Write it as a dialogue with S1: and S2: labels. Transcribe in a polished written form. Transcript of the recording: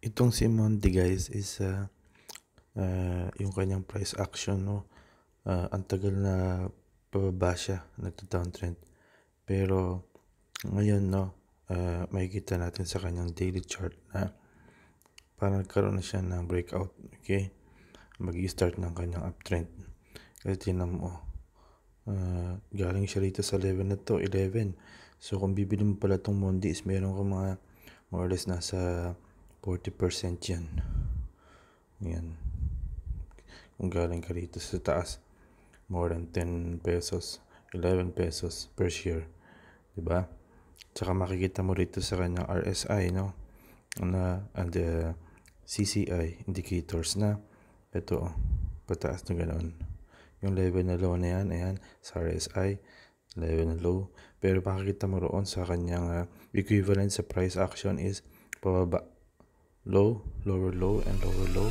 S1: Itong si Mondi guys is yung kanyang price action, no? Ang tagal na pababa siya, nagda-downtrend. Pero ngayon, no, makikita natin sa kanyang daily chart na parang nagkaroon na siya ng breakout. Okay, mag-i-start ng kanyang uptrend. Kasi tinan mo, galing siya rito sa level na to, 11. So kung bibili mo pala itong Mondi is meron ka mga more or less nasa 40% yan. Yan. Kung galing ka rito sa taas, more than 10 pesos, 11 pesos per share. Diba? Tsaka makikita mo rito sa kanyang RSI, no? And the CCI indicators na ito, pataas na ganoon. Yung level na low na yan, ayan, sa RSI, level na low. Pero makikita mo roon sa kanyang equivalent sa price action is pababa. Low, lower low, and lower low.